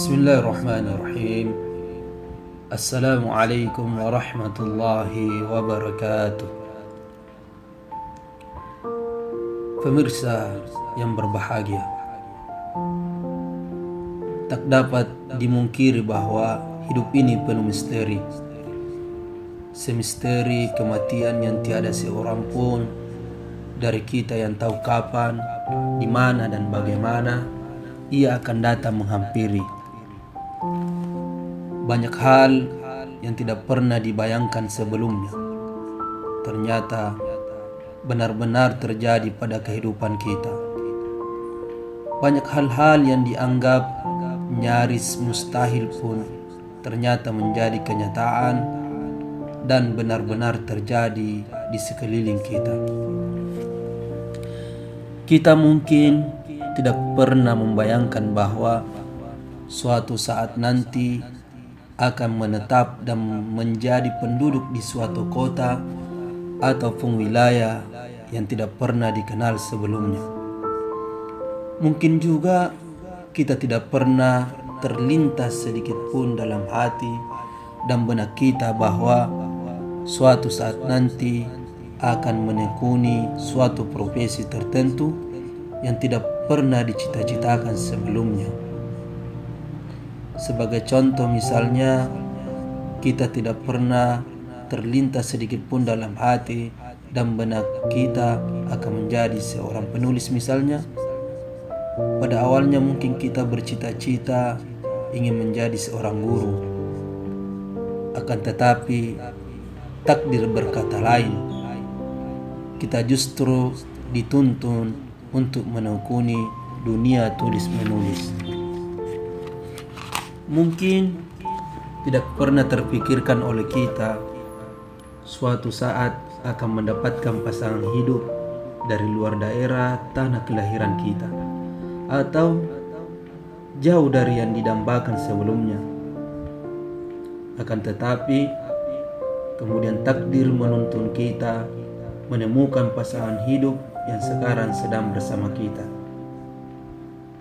Bismillahirrahmanirrahim. Assalamualaikum warahmatullahi wabarakatuh. Pemirsa yang berbahagia, tak dapat dimungkiri bahwa hidup ini penuh misteri. Semisteri kematian yang tiada seorang pun dari kita yang tahu kapan, di mana dan bagaimana ia akan datang menghampiri. Banyak hal yang tidak pernah dibayangkan sebelumnya ternyata benar-benar terjadi pada kehidupan kita. Banyak hal-hal yang dianggap nyaris mustahil pun ternyata menjadi kenyataan dan benar-benar terjadi di sekeliling kita. Kita mungkin tidak pernah membayangkan bahwa suatu saat nanti akan menetap dan menjadi penduduk di suatu kota ataupun wilayah yang tidak pernah dikenal sebelumnya. Mungkin juga kita tidak pernah terlintas sedikit pun dalam hati dan benak kita bahwa suatu saat nanti akan menekuni suatu profesi tertentu yang tidak pernah dicita-citakan sebelumnya. Sebagai contoh misalnya, kita tidak pernah terlintas sedikit pun dalam hati dan benak kita akan menjadi seorang penulis misalnya. Pada awalnya mungkin kita bercita-cita ingin menjadi seorang guru. Akan tetapi takdir berkata lain. Kita justru dituntun untuk menekuni dunia tulis-menulis. Mungkin tidak pernah terpikirkan oleh kita suatu saat akan mendapatkan pasangan hidup dari luar daerah tanah kelahiran kita, atau jauh dari yang didambakan sebelumnya. Akan tetapi kemudian takdir menuntun kita menemukan pasangan hidup yang sekarang sedang bersama kita.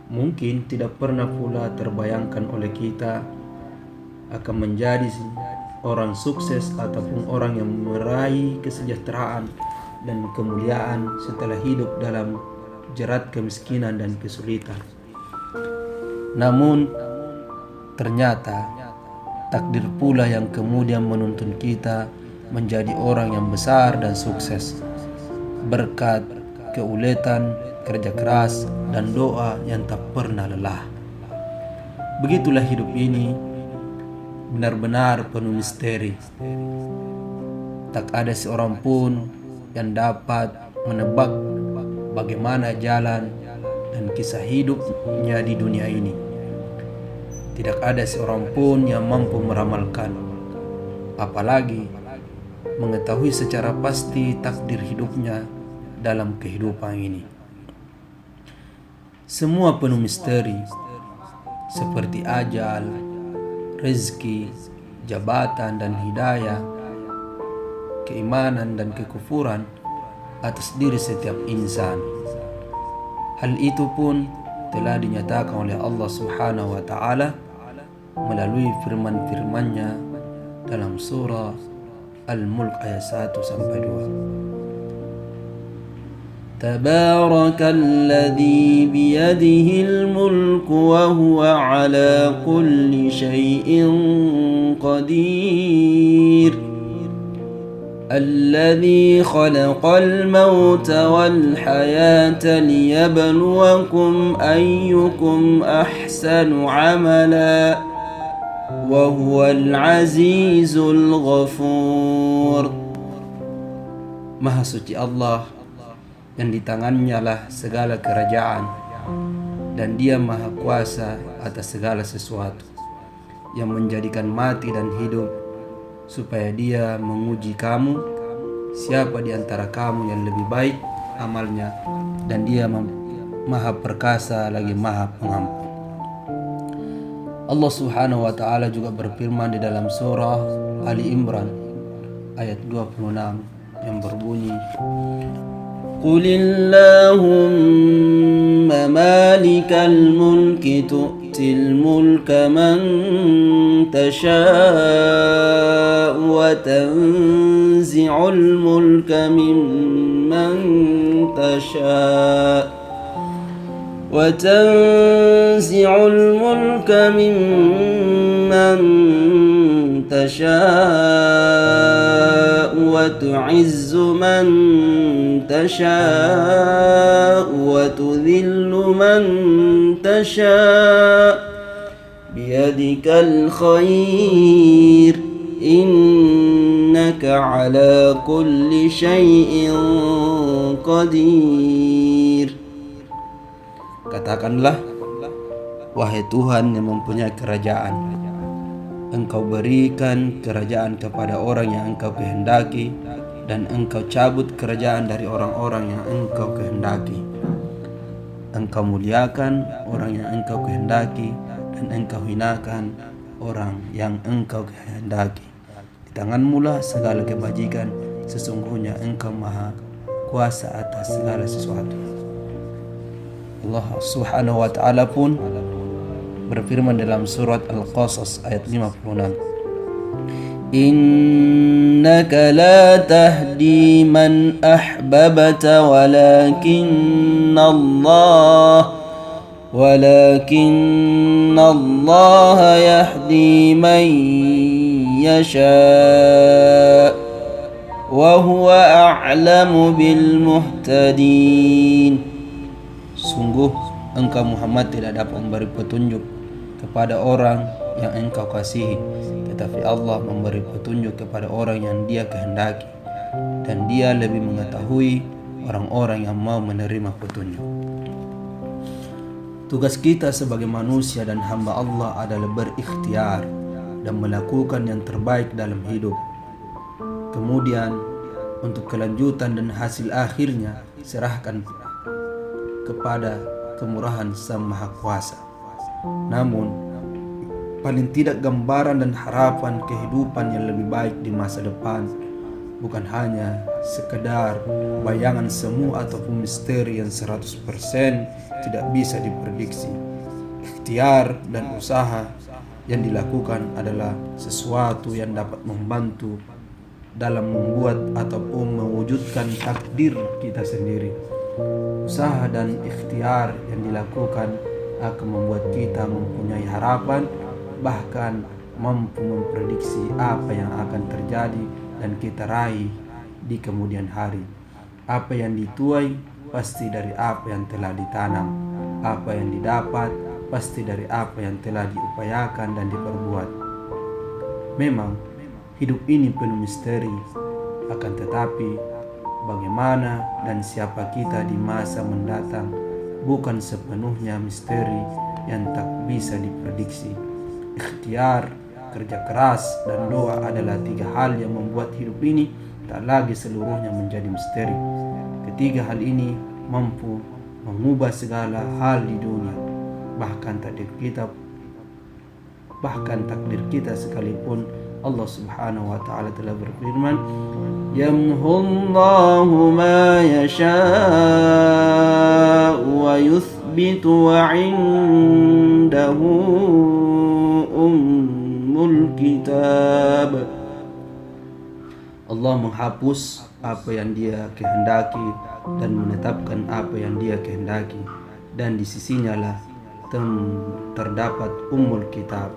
Mungkin tidak pernah pula terbayangkan oleh kita akan menjadi orang sukses ataupun orang yang meraih kesejahteraan dan kemuliaan setelah hidup dalam jerat kemiskinan dan kesulitan. Namun ternyata takdir pula yang kemudian menuntun kita menjadi orang yang besar dan sukses berkat keuletan, kerja keras, dan doa yang tak pernah lelah. Begitulah hidup ini, benar-benar penuh misteri. Tak ada seorang pun yang dapat menebak bagaimana jalan dan kisah hidupnya di dunia ini. Tidak ada seorang pun yang mampu meramalkan, apalagi mengetahui secara pasti takdir hidupnya dalam kehidupan ini. Semua penuh misteri, seperti ajal, rezeki, jabatan dan hidayah, keimanan dan kekufuran atas diri setiap insan. Hal itu pun telah dinyatakan oleh Allah Subhanahu wa Ta'ala melalui firman-firman-Nya dalam surah Al-Mulk ayat 1-2. Tabarakalladzi biyadihil mulku wa huwa ala kulli syai'in qadir. Alladzi khalaqal mauta wal hayata liyabluwakum ayyukum ahsanu amala wa huwal azizul ghafur. Maha suci Allah yang di tangannya lah segala kerajaan, dan Dia maha kuasa atas segala sesuatu, yang menjadikan mati dan hidup supaya Dia menguji kamu siapa di antara kamu yang lebih baik amalnya, dan Dia maha perkasa lagi maha pengampun. Allah Subhanahu wa Ta'ala juga berfirman di dalam surah Ali Imran ayat 26 yang berbunyi, Qulillahumma malikal mulki tu'ti تؤتي الملك من تشاء وتنزع الملك ممن تشاء وتعز من تشاء وتذل من تشاء بيدك الخير إنك على كل شيء قدير. Katakanlah, wahai Tuhan yang mempunyai kerajaan, Engkau berikan kerajaan kepada orang yang Engkau kehendaki, dan Engkau cabut kerajaan dari orang-orang yang Engkau kehendaki. Engkau muliakan orang yang Engkau kehendaki, dan Engkau hinakan orang yang Engkau kehendaki. Di tangan-Mu lah segala kebajikan, sesungguhnya Engkau maha kuasa atas segala sesuatu. Allah subhanahu wa ta'ala pun berfirman dalam surat Al-Qasas ayat 56, Innaka la tahdi man ahbabta walakinna Allah yahdi man yasha wa huwa a'lamu bil muhtadin. Sungguh engkau Muhammad tidak dapat memberi petunjuk kepada orang yang engkau kasihi, tetapi Allah memberi petunjuk kepada orang yang Dia kehendaki, dan Dia lebih mengetahui orang-orang yang mau menerima petunjuk. Tugas kita sebagai manusia dan hamba Allah adalah berikhtiar dan melakukan yang terbaik dalam hidup. Kemudian untuk kelanjutan dan hasil akhirnya serahkan kepada kemurahan Sang Maha Kuasa. Namun, paling tidak gambaran dan harapan kehidupan yang lebih baik di masa depan bukan hanya sekedar bayangan semu ataupun misteri yang 100% tidak bisa diprediksi. Ikhtiar dan usaha yang dilakukan adalah sesuatu yang dapat membantu dalam membuat ataupun mewujudkan takdir kita sendiri. Usaha dan ikhtiar yang dilakukan akan membuat kita mempunyai harapan, bahkan mampu memprediksi apa yang akan terjadi dan kita raih di kemudian hari. Apa yang dituai pasti dari apa yang telah ditanam. Apa yang didapat pasti dari apa yang telah diupayakan dan diperbuat. Memang hidup ini penuh misteri, akan tetapi bagaimana dan siapa kita di masa mendatang bukan sepenuhnya misteri yang tak bisa diprediksi. Ikhtiar, kerja keras, dan doa adalah 3 hal yang membuat hidup ini tak lagi seluruhnya menjadi misteri. Ketiga hal ini mampu mengubah segala hal di dunia, bahkan takdir kita sekalipun. Allah subhanahu wa ta'ala telah berfirman, Yamhullahu ma yasha'u wa yuthbitu wa indahu ummul kitab. Allah menghapus apa yang Dia kehendaki dan menetapkan apa yang Dia kehendaki, dan di sisinya lah terdapat ummul kitab.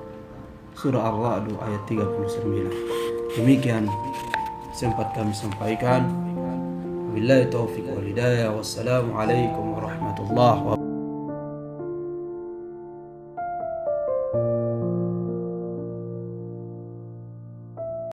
Surah Ar-Ra'd ayat 39. Demikian sempat kami sampaikan. Wabillahi taufiq wal hidayah. Wassalamualaikum warahmatullahi wabarakatuh.